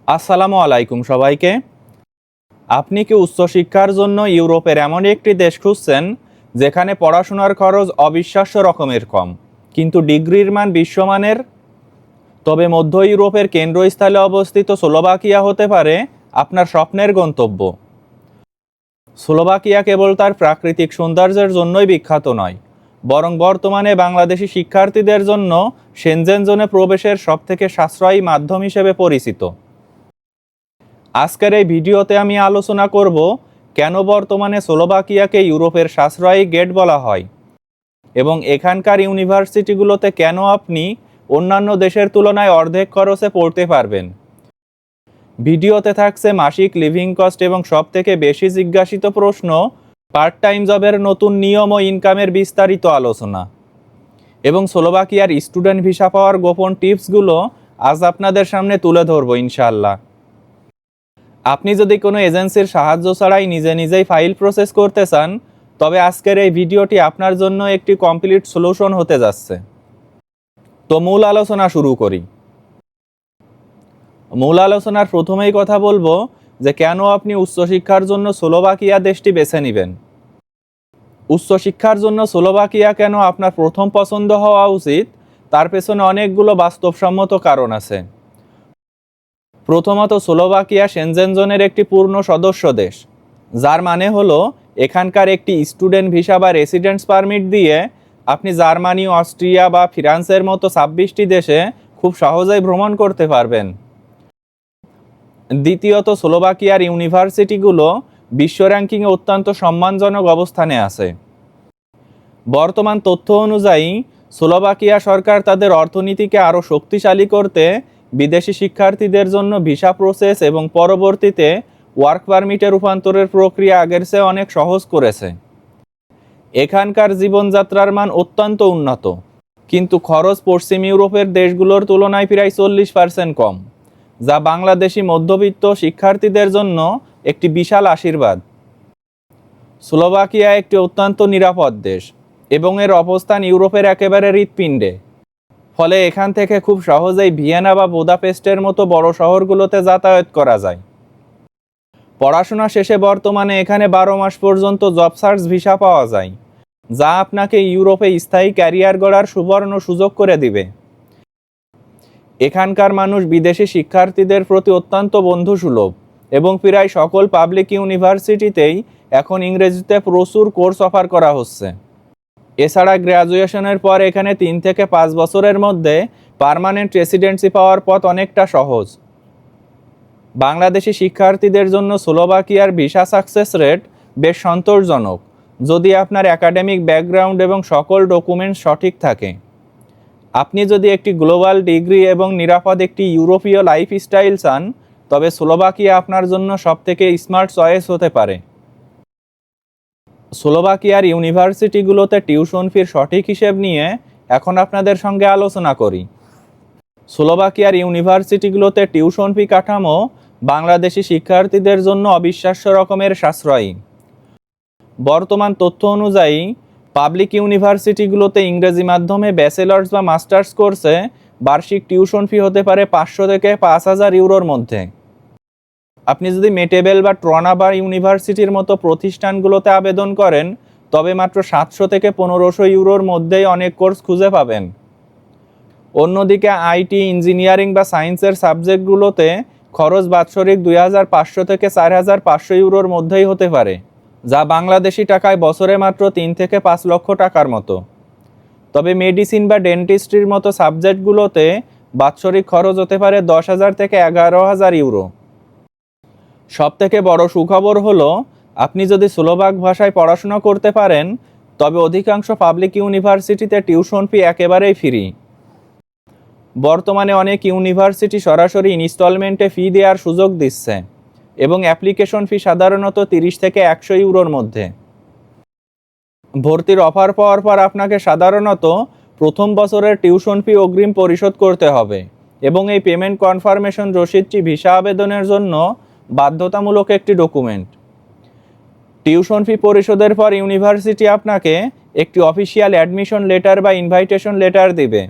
আসসালামু আলাইকুম সবাইকে। আপনি কি উচ্চশিক্ষার জন্য ইউরোপের এমন একটি দেশ খুঁজছেন যেখানে পড়াশোনার খরচ অবিশ্বাস্য রকমের কম, কিন্তু ডিগ্রির মান বিশ্বমানের? তবে মধ্য ইউরোপের কেন্দ্রস্থলে অবস্থিত স্লোভাকিয়া হতে পারে আপনার স্বপ্নের গন্তব্য। স্লোভাকিয়া কেবল তার প্রাকৃতিক সৌন্দর্যের জন্যই বিখ্যাত নয়, বরং বর্তমানে বাংলাদেশি শিক্ষার্থীদের জন্য সেনজেন জোনে প্রবেশের সবথেকে সাশ্রয়ী মাধ্যম হিসেবে পরিচিত। আজকের এই ভিডিওতে আমি আলোচনা করব কেন বর্তমানে স্লোভাকিয়াকে ইউরোপের সাশ্রয়ী গেট বলা হয় এবং এখানকার ইউনিভার্সিটিগুলোতে কেন আপনি অন্যান্য দেশের তুলনায় অর্ধেক খরচে পড়তে পারবেন। ভিডিওতে থাকছে মাসিক লিভিং কস্ট এবং সবথেকে বেশি জিজ্ঞাসিত প্রশ্ন, পার্ট টাইম জবের নতুন নিয়ম ও ইনকামের বিস্তারিত আলোচনা, এবং স্লোভাকিয়ার স্টুডেন্ট ভিসা পাওয়ার গোপন টিপসগুলো আজ আপনাদের সামনে তুলে ধরবো ইনশাআল্লাহ। আপনি যদি কোনো এজেন্সির সাহায্য ছাড়াই নিজেই ফাইল প্রসেস করতে চান, তবে আজকের এই ভিডিওটি আপনার জন্য একটি কমপ্লিট সলিউশন হতে যাচ্ছে। তো মূল আলোচনা শুরু করি। মূল আলোচনার প্রথমেই কথা বলবো যে কেন আপনি উচ্চশিক্ষার জন্য স্লোভাকিয়া দেশটি বেছে নেবেন। উচ্চশিক্ষার জন্য স্লোভাকিয়া কেন আপনার প্রথম পছন্দ হওয়া উচিত, তার পেছনে অনেকগুলো বাস্তবসম্মত কারণ আছে। প্রথমত, স্লোভাকিয়া সেনজেন জোনের একটি পূর্ণ সদস্য দেশ, যার মানে হলো এখানকার একটি স্টুডেন্ট ভিসা বা রেসিডেন্টস পারমিট দিয়ে আপনি জার্মানি, অস্ট্রিয়া বা ফ্রান্সের মতো 26টি দেশে খুব সহজেই ভ্রমণ করতে পারবেন। দ্বিতীয়ত, স্লোভাকিয়ার ইউনিভার্সিটিগুলো বিশ্ব র্যাঙ্কিংয়ে অত্যন্ত সম্মানজনক অবস্থানে আছে। বর্তমান তথ্য অনুযায়ী স্লোভাকিয়া সরকার তাদের অর্থনীতিকে আরও শক্তিশালী করতে বিদেশি শিক্ষার্থীদের জন্য ভিসা প্রসেস এবং পরবর্তীতে ওয়ার্ক পারমিটে রূপান্তরের প্রক্রিয়া আগের চেয়ে অনেক সহজ করেছে। এখানকার জীবনযাত্রার মান অত্যন্ত উন্নত, কিন্তু খরচ পশ্চিম ইউরোপের দেশগুলোর তুলনায় প্রায় 40% কম, যা বাংলাদেশি মধ্যবিত্ত শিক্ষার্থীদের জন্য একটি বিশাল আশীর্বাদ। স্লোভাকিয়া একটি অত্যন্ত নিরাপদ দেশ এবং এর অবস্থান ইউরোপের একেবারে হৃৎপিণ্ডে। ফলে এখান থেকে খুব সহজেই ভিয়েনা বা বুদাপেস্টের মতো বড় শহরগুলোতে যাতায়াত করা যায়। পড়াশোনা শেষে বর্তমানে এখানে 12 মাস পর্যন্ত জব সার্চ ভিসা পাওয়া যায়, যা আপনাকে ইউরোপে স্থায়ী ক্যারিয়ার গড়ার সুবর্ণ সুযোগ করে দিবে। এখানকার মানুষ বিদেশি শিক্ষার্থীদের প্রতি অত্যন্ত বন্ধুসুলভ এবং প্রায় সকল পাবলিক ইউনিভার্সিটিতেই এখন ইংরেজিতে প্রচুর কোর্স অফার করা হচ্ছে। এছাড়া গ্র্যাজুয়েশনের পর এখানে 3 থেকে 5 বছরের মধ্যে পার্মানেন্ট রেসিডেন্সি পাওয়ার পথ অনেকটা সহজ। বাংলাদেশি শিক্ষার্থীদের জন্য স্লোভাকিয়ার ভিসা সাকসেস রেট বেশ সন্তোষজনক, যদি আপনার একাডেমিক ব্যাকগ্রাউন্ড এবং সকল ডকুমেন্টস সঠিক থাকে। আপনি যদি একটি গ্লোবাল ডিগ্রি এবং নিরাপদ একটি ইউরোপীয় লাইফস্টাইল চান, তবে স্লোভাকিয়া আপনার জন্য সবথেকে স্মার্ট চয়েস হতে পারে। স্লোভাকিয়ার ইউনিভার্সিটিগুলোতে টিউশন ফির সঠিক হিসেব নিয়ে এখন আপনাদের সঙ্গে আলোচনা করি। স্লোভাকিয়ার ইউনিভার্সিটিগুলোতে টিউশন ফি কাঠামো বাংলাদেশি শিক্ষার্থীদের জন্য অবিশ্বাস্য রকমের সাশ্রয়ী। বর্তমান তথ্য অনুযায়ী পাবলিক ইউনিভার্সিটিগুলোতে ইংরেজি মাধ্যমে ব্যাচেলার্স বা মাস্টার্স কোর্সে বার্ষিক টিউশন ফি হতে পারে 500 থেকে 5000 ইউরোর মধ্যে। আপনি যদি মেটেবেল বা ট্রনাবার ইউনিভার্সিটির মতো প্রতিষ্ঠানগুলোতে আবেদন করেন, তবে মাত্র 700 থেকে 1500 ইউরোর মধ্যেই অনেক কোর্স খুঁজে পাবেন। অন্যদিকে আইটি, ইঞ্জিনিয়ারিং বা সায়েন্সের সাবজেক্টগুলোতে খরচ বাৎসরিক 2500 থেকে 4500 ইউরোর মধ্যেই হতে পারে, যা বাংলাদেশি টাকায় বছরে মাত্র 3 থেকে 5 লক্ষ টাকার মতো। তবে মেডিসিন বা ডেন্টিস্ট্রির মতো সাবজেক্টগুলোতে বাৎসরিক খরচ হতে পারে 10,000 থেকে 11,000 ইউরো। সবথেকে বড় সুখবর হলো, আপনি যদি স্লোভাক ভাষায় পড়াশোনা করতে পারেন, তবে অধিকাংশ পাবলিক ইউনিভার্সিটিতে টিউশন ফি একেবারেই ফ্রি। বর্তমানে অনেক ইউনিভার্সিটি সরাসরি ইনস্টলমেন্টে ফি দেওয়ার সুযোগ দিচ্ছে এবং অ্যাপ্লিকেশন ফি সাধারণত 30 থেকে 100 ইউরোর মধ্যে। ভর্তির অফার পাওয়ার পর আপনাকে সাধারণত প্রথম বছরের টিউশন ফি অগ্রিম পরিশোধ করতে হবে এবং এই পেমেন্ট কনফার্মেশন রসিদটি ভিসা আবেদনের জন্য বাধ্যতামূলক একটি ডকুমেন্ট। টিউশন ফি পরিশোধের পর ইউনিভার্সিটি আপনাকে একটি অফিসিয়াল অ্যাডমিশন লেটার বা ইনভাইটেশন লেটার দেবে,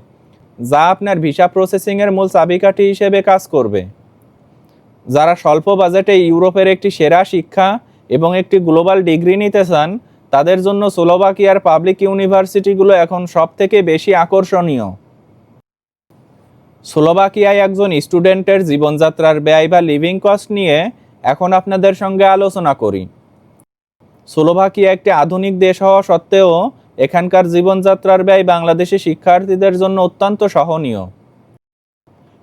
যা আপনার ভিসা প্রসেসিংয়ের মূল চাবিকাঠি হিসেবে কাজ করবে। যারা স্বল্প বাজেটে ইউরোপের একটি সেরা শিক্ষা এবং একটি গ্লোবাল ডিগ্রি নিতে চান, তাদের জন্য স্লোভাকিয়ার পাবলিক ইউনিভার্সিটিগুলো এখন সবথেকে বেশি আকর্ষণীয়। স্লোভাকিয়ায় একজন স্টুডেন্টের জীবনযাত্রার ব্যয় বা লিভিং কস্ট নিয়ে এখন আপনাদের সঙ্গে আলোচনা করি। স্লোভাকিয়া একটি আধুনিক দেশ হওয়া সত্ত্বেও এখানকার জীবনযাত্রার ব্যয় বাংলাদেশি শিক্ষার্থীদের জন্য অত্যন্ত সহনীয়।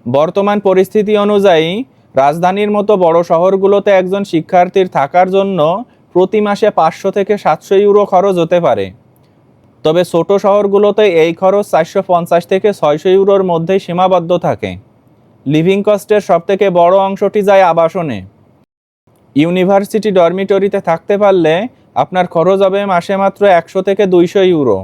বর্তমান পরিস্থিতি অনুযায়ী রাজধানীর মতো বড় শহরগুলোতে একজন শিক্ষার্থীর থাকার জন্য প্রতি মাসে 500 থেকে 700 ইউরো খরচ হতে পারে। তবে ছোট শহরগুলোতে এই খরচ 450 থেকে 600 ইউরোর মধ্যেই সীমাবদ্ধ থাকে। লিভিং কস্টের সবথেকে বড় অংশটি যায় আবাসনে। ইউনিভার্সিটি ডরমিটরিতে থাকতে পারলে আপনার খরচ হবে মাসে মাত্র 100 থেকে 200 ইউরো।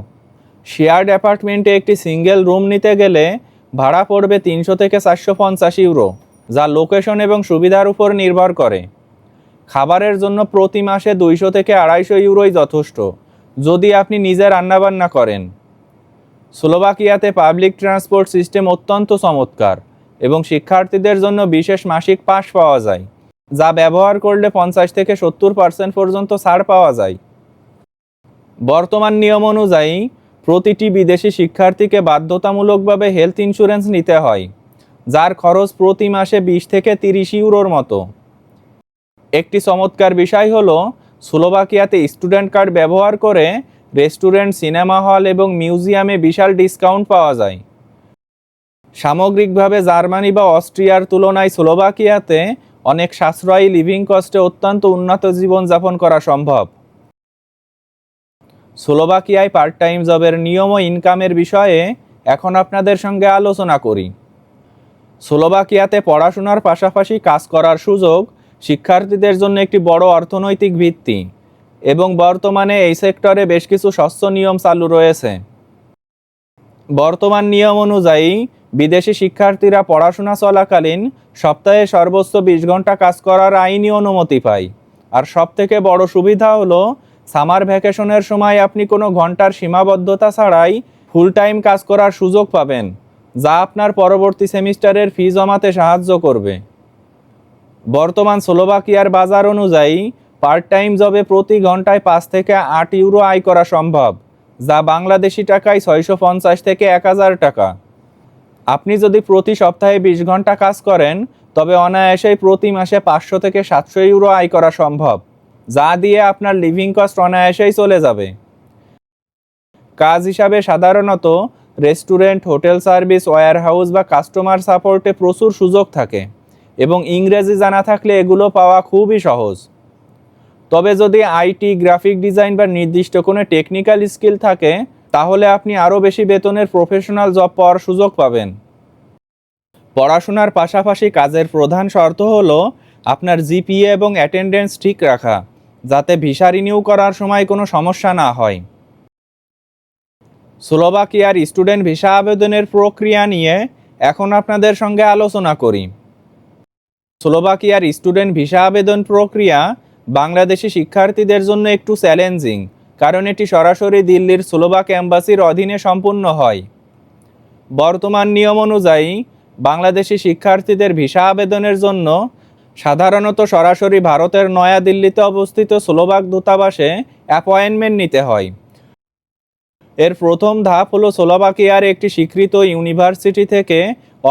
শেয়ার্ড অ্যাপার্টমেন্টে একটি সিঙ্গেল রুম নিতে গেলে ভাড়া পড়বে 300 থেকে 450 ইউরো, যা লোকেশন এবং সুবিধার উপর নির্ভর করে। খাবারের জন্য প্রতি মাসে 200 থেকে 250 ইউরোই যথেষ্ট, যদি আপনি নিজে রান্নাবান্না করেন। স্লোভাকিয়াতে পাবলিক ট্রান্সপোর্ট সিস্টেম অত্যন্ত চমৎকার এবং শিক্ষার্থীদের জন্য বিশেষ মাসিক পাস পাওয়া যায়, যা ব্যবহার করলে 50 থেকে 70% পর্যন্ত ছাড় পাওয়া যায়। বর্তমান নিয়ম অনুযায়ী প্রতিটি বিদেশি শিক্ষার্থীকে বাধ্যতামূলকভাবে হেলথ ইন্স্যুরেন্স নিতে হয়, যার খরচ প্রতি মাসে 20 থেকে 30 ইউরোর মতো। একটি চমৎকার বিষয় হলো স্লোভাকিয়াতে স্টুডেন্ট কার্ড ব্যবহার করে রেস্টুরেন্ট, সিনেমা হল এবং মিউজিয়ামে বিশাল ডিসকাউন্ট পাওয়া যায়। সামগ্রিকভাবে জার্মানি বা অস্ট্রিয়ার তুলনায় স্লোভাকিয়াতে অনেক সাশ্রয়ী লিভিং কস্টে অত্যন্ত উন্নত জীবনযাপন করা সম্ভব। স্লোভাকিয়ায় পার্ট টাইম জবের নিয়ম ও ইনকামের বিষয়ে এখন আপনাদের সঙ্গে আলোচনা করি। স্লোভাকিয়াতে পড়াশোনার পাশাপাশি কাজ করার সুযোগ শিক্ষার্থীদের জন্য একটি বড় অর্থনৈতিক ভিত্তি এবং বর্তমানে এই সেক্টরে বেশ কিছু স্বচ্ছ নিয়ম চালু রয়েছে। বর্তমান নিয়ম অনুযায়ী বিদেশি শিক্ষার্থীরা পড়াশোনা চলাকালীন সপ্তাহে সর্বোচ্চ 20 ঘন্টা কাজ করার আইনি অনুমতি পায়। আর সবথেকে বড় সুবিধা হলো সামার ভ্যাকেশনের সময় আপনি কোনো ঘন্টার সীমাবদ্ধতা ছাড়াই ফুল টাইম কাজ করার সুযোগ পাবেন, যা আপনার পরবর্তী সেমিস্টারের ফি জমাতে সাহায্য করবে। বর্তমান স্লোভাকিয়ার বাজার অনুযায়ী পার্ট টাইম জবে প্রতি ঘন্টায় 5 থেকে 8 ইউরো আয় করা সম্ভব, যা বাংলাদেশি টাকায় 650 থেকে 1000 টাকা। আপনি যদি প্রতি সপ্তাহে 20 ঘন্টা কাজ করেন, তবে অনায়াসেই প্রতি মাসে 500 থেকে 700 ইউরো আয় করা সম্ভব, যা দিয়ে আপনার লিভিং কস্ট অনায়াসেই চলে যাবে। কাজ হিসাবে সাধারণত রেস্টুরেন্ট, হোটেল সার্ভিস, ওয়্যারহাউস বা কাস্টমার সাপোর্টে প্রচুর সুযোগ থাকে এবং ইংরেজি জানা থাকলে এগুলো পাওয়া খুবই সহজ। তবে যদি আইটি, গ্রাফিক ডিজাইন বা নির্দিষ্ট কোনো টেকনিক্যাল স্কিল থাকে, তাহলে আপনি আরও বেশি বেতনের প্রফেশনাল জব পাওয়ার সুযোগ পাবেন। পড়াশোনার পাশাপাশি কাজের প্রধান শর্ত হলো আপনার জিপিএ এবং অ্যাটেন্ডেন্স ঠিক রাখা, যাতে ভিসা রিনিউ করার সময় কোনো সমস্যা না হয়। স্লোভাকিয়ার স্টুডেন্ট ভিসা আবেদনের প্রক্রিয়া নিয়ে এখন আপনাদের সঙ্গে আলোচনা করি। স্লোভাকিয়ার স্টুডেন্ট ভিসা আবেদন প্রক্রিয়া বাংলাদেশি শিক্ষার্থীদের জন্য একটু চ্যালেঞ্জিং, কারণ এটি সরাসরি দিল্লির স্লোভাক এম্বাসির অধীনে সম্পূর্ণ হয়। বর্তমান নিয়ম অনুযায়ী বাংলাদেশি শিক্ষার্থীদের ভিসা আবেদনের জন্য সাধারণত সরাসরি ভারতের নয়াদিল্লিতে অবস্থিত স্লোভাক দূতাবাসে অ্যাপয়েন্টমেন্ট নিতে হয়। এর প্রথম ধাপ হলো স্লোভাকিয়ার একটি স্বীকৃত ইউনিভার্সিটি থেকে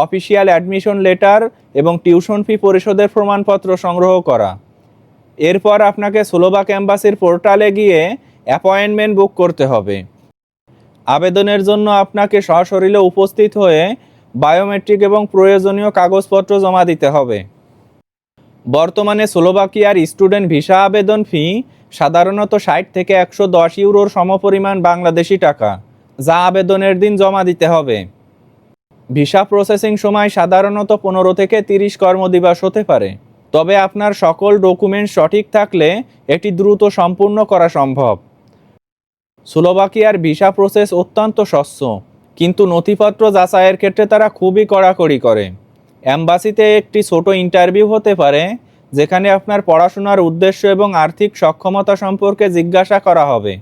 অফিসিয়াল অ্যাডমিশন লেটার এবং টিউশন ফি পরিশোধের প্রমাণপত্র সংগ্রহ করা। এরপর আপনাকে স্লোভাক এম্বাসির পোর্টালে গিয়ে অ্যাপয়েন্টমেন্ট বুক করতে হবে। আবেদনের জন্য আপনাকে সশরীরে উপস্থিত হয়ে বায়োমেট্রিক এবং প্রয়োজনীয় কাগজপত্র জমা দিতে হবে। বর্তমানে স্লোভাকিয়ার স্টুডেন্ট ভিসা আবেদন ফি সাধারণত 60 থেকে 110 ইউরোর সমপরিমাণ বাংলাদেশি টাকা, যা আবেদনের দিন জমা দিতে হবে। ভিসা প্রসেসিং সময় সাধারণত 15 থেকে 30 কর্মদিবস হতে পারে, তবে আপনার সকল ডকুমেন্ট সঠিক থাকলে এটি দ্রুত সম্পূর্ণ করা সম্ভব। স্লোভাকিয়ার ভিসা প্রসেস অত্যন্ত স্বচ্ছ, কিন্তু নথিপত্র যাচাইয়ের ক্ষেত্রে তারা খুবই কড়াকড়ি করে। এম্বাসিতে একটি ছোট ইন্টারভিউ হতে পারে, যেখানে আপনার পড়াশোনার উদ্দেশ্য এবং আর্থিক সক্ষমতা সম্পর্কে জিজ্ঞাসা করা হবে।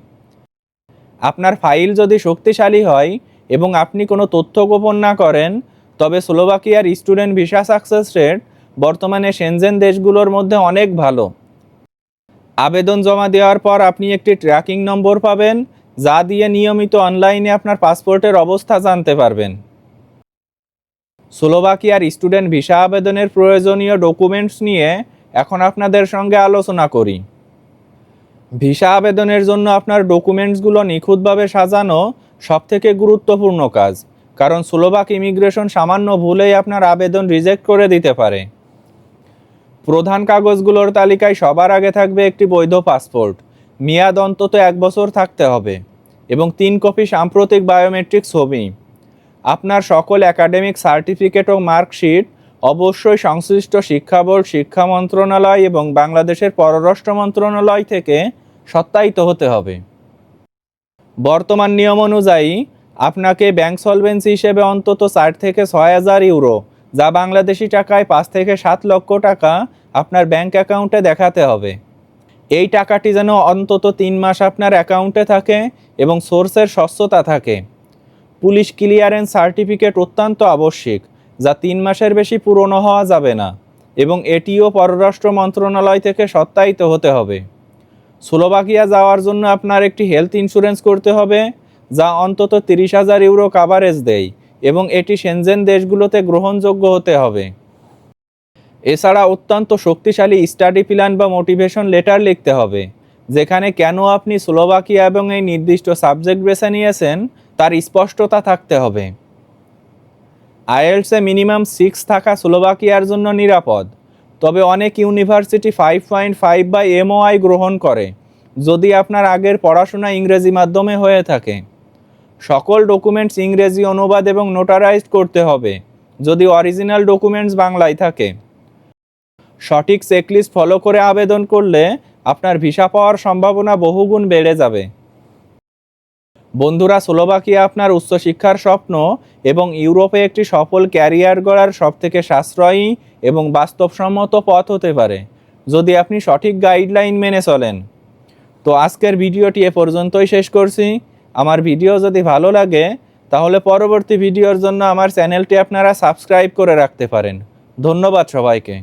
আপনার ফাইল যদি শক্তিশালী হয় এবং আপনি কোনো তথ্য গোপন না করেন, তবে স্লোভাকিয়ার স্টুডেন্ট ভিসা সাকসেস রেট বর্তমানে সেনজেন দেশগুলোর মধ্যে অনেক ভালো। আবেদন জমা দেওয়ার পর আপনি একটি ট্র্যাকিং নম্বর পাবেন, যা দিয়ে নিয়মিত অনলাইনে আপনার পাসপোর্টের অবস্থা জানতে পারবেন। স্লোভাকিয়ার স্টুডেন্ট ভিসা আবেদনের প্রয়োজনীয় ডকুমেন্টস নিয়ে এখন আপনাদের সঙ্গে আলোচনা করি। ভিসা আবেদনের জন্য আপনার ডকুমেন্টসগুলো নিখুঁতভাবে সাজানো সবথেকে গুরুত্বপূর্ণ কাজ, কারণ স্লোভাক ইমিগ্রেশন সামান্য ভুলেই আপনার আবেদন রিজেক্ট করে দিতে পারে। প্রধান কাগজগুলোর তালিকায় সবার আগে থাকবে একটি বৈধ পাসপোর্ট, মেয়াদ অন্তত 1 বছর থাকতে হবে, এবং 3 কপি সাম্প্রতিক বায়োমেট্রিক ছবি। আপনার সকল একাডেমিক সার্টিফিকেট ও মার্কশিট অবশ্যই সংশ্লিষ্ট শিক্ষা বোর্ড, শিক্ষা মন্ত্রণালয় এবং বাংলাদেশের পররাষ্ট্র মন্ত্রণালয় থেকে সত্যায়িত হতে হবে। বর্তমান নিয়ম অনুযায়ী আপনাকে ব্যাংক সলভেন্সি হিসেবে অন্তত 4 থেকে 6,000 ইউরো, যা বাংলাদেশি টাকায় 5 থেকে 7 লক্ষ টাকা আপনার ব্যাংক অ্যাকাউন্টে দেখাতে হবে। এই টাকাটি যেন অন্তত 3 মাস আপনার অ্যাকাউন্টে থাকে এবং সোর্সের স্বচ্ছতা থাকে। পুলিশ ক্লিয়ারেন্স সার্টিফিকেট অত্যন্ত আবশ্যিক, যা 3 মাসের বেশি পুরনো হওয়া যাবে না, এবং এটিও পররাষ্ট্র মন্ত্রণালয় থেকে সত্যায়িত হতে হবে। স্লোভাকিয়া যাওয়ার জন্য আপনার একটি হেলথ ইন্স্যুরেন্স করতে হবে, যা অন্তত 30,000 ইউরো কাভারেজ দেয়, এবং এটি সেনজেন দেশগুলোতে গ্রহণযোগ্য হতে হবে। এছাড়া অত্যন্ত শক্তিশালী স্টাডি প্ল্যান বা মোটিভেশন লেটার লিখতে হবে, যেখানে কেন আপনি স্লোভাকিয়া এবং এই নির্দিষ্ট সাবজেক্ট বেছে নিয়েছেন তার স্পষ্টতা থাকতে হবে। আইএলটিএসে মিনিমাম 6 থাকা স্লোভাকিয়ার জন্য নিরাপদ, তবে অনেক ইউনিভার্সিটি 5.5 বা MOI গ্রহণ করে যদি আপনার আগের পড়াশোনা ইংরেজি মাধ্যমে হয়ে থাকে। সকল ডকুমেন্টস ইংরেজি অনুবাদ এবং নোটারাইজড করতে হবে যদি অরিজিনাল ডকুমেন্টস বাংলায় থাকে। সঠিক চেকলিস্ট ফলো করে আবেদন করলে আপনার ভিসা পাওয়ার সম্ভাবনা বহুগুণ বেড়ে যাবে। বন্ধুরা, স্লোভাকিয়া আপনার উচ্চশিক্ষার স্বপ্ন এবং ইউরোপে একটি সফল ক্যারিয়ার গড়ার সবথেকে সাশ্রয়ী এবং বাস্তবসম্মত পথ হতে পারে, যদি আপনি সঠিক গাইডলাইন মেনে চলেন। তো আজকের ভিডিওটি এ পর্যন্তই শেষ করছি। আমার ভিডিও যদি ভালো লাগে তাহলে পরবর্তী ভিডিওর জন্য আমার চ্যানেলটি আপনারা সাবস্ক্রাইব করে রাখতে পারেন। ধন্যবাদ সবাইকে।